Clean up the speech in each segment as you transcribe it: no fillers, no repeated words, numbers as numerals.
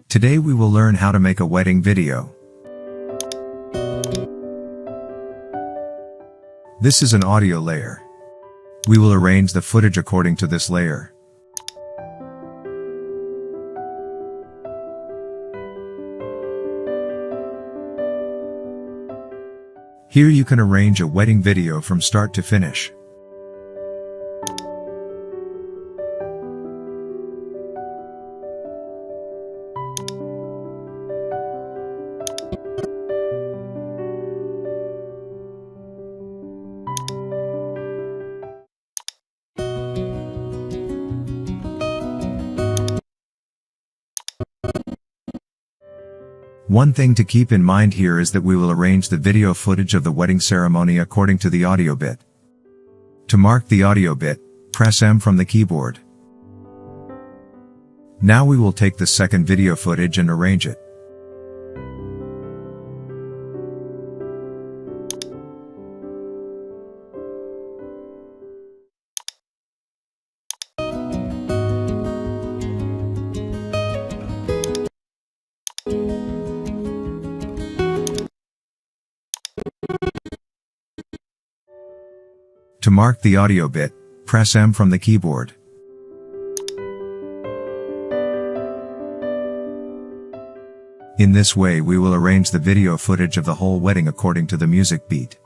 Today we will learn how to make a wedding video. This is an audio layer. We will arrange the footage according to this layer. Here you can arrange a wedding video from start to finish. One thing to keep in mind here is that we will arrange the video footage of the wedding ceremony according to the audio bit. To mark the audio bit, press M from the keyboard. Now we will take the second video footage and arrange it. To mark the audio bit, press M from the keyboard. In this way we will arrange the video footage of the whole wedding according to the music beat.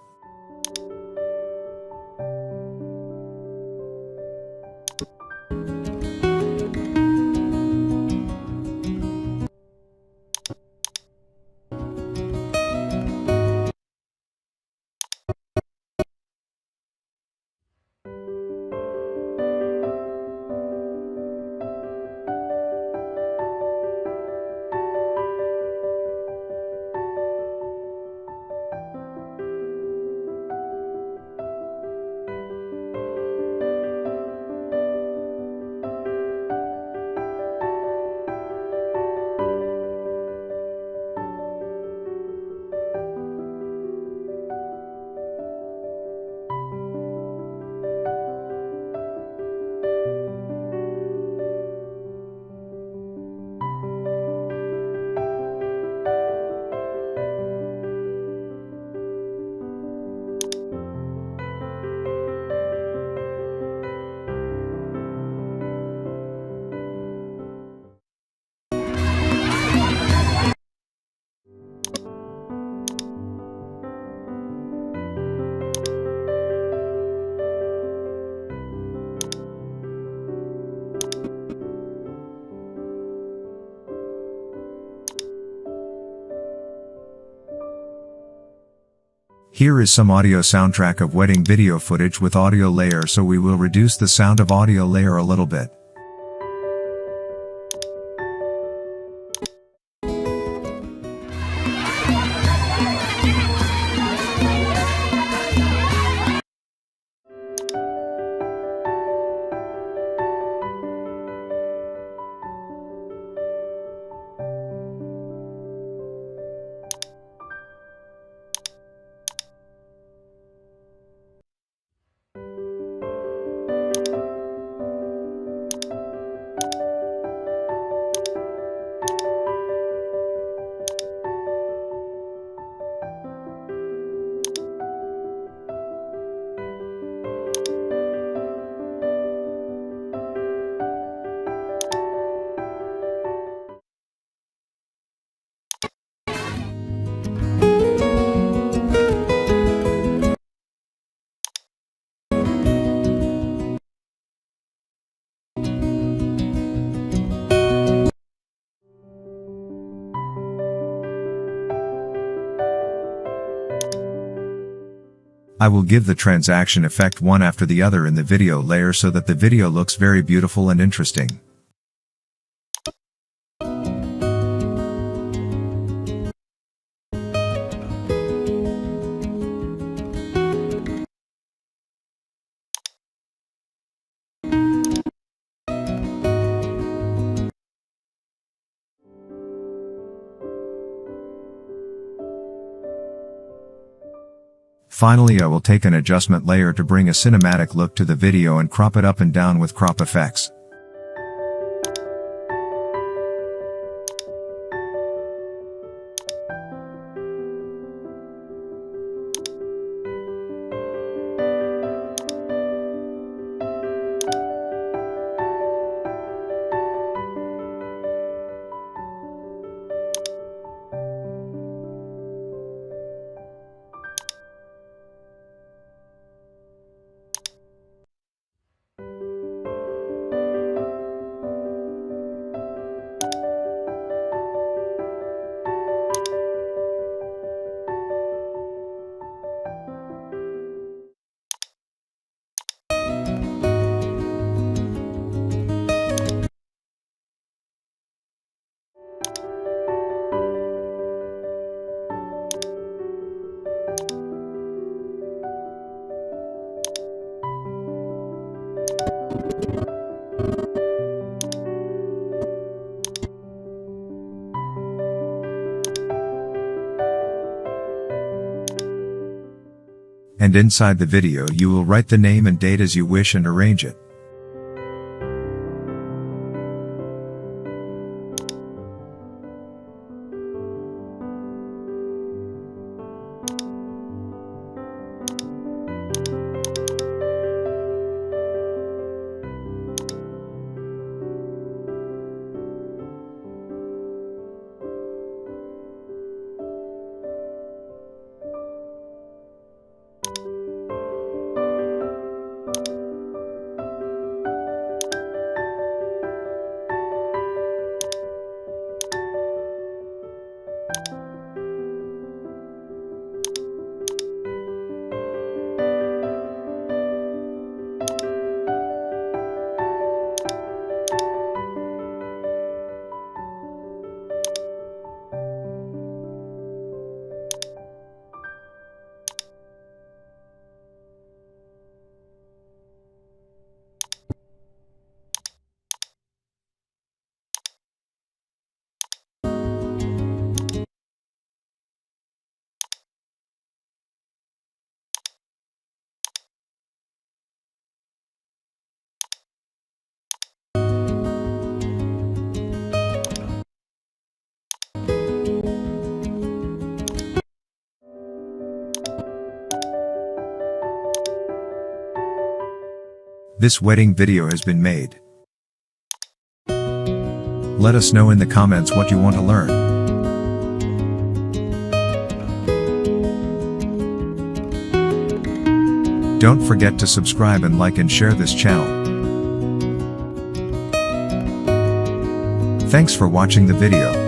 Here is some audio soundtrack of wedding video footage with audio layer, so we will reduce the sound of audio layer a little bit. I will give the transaction effect one after the other in the video layer so that the video looks very beautiful and interesting. Finally, I will take an adjustment layer to bring a cinematic look to the video and crop it up and down with crop effects. And inside the video you will write the name and date as you wish and arrange it. This wedding video has been made. Let us know in the comments what you want to learn. Don't forget to subscribe and like and share this channel. Thanks for watching the video.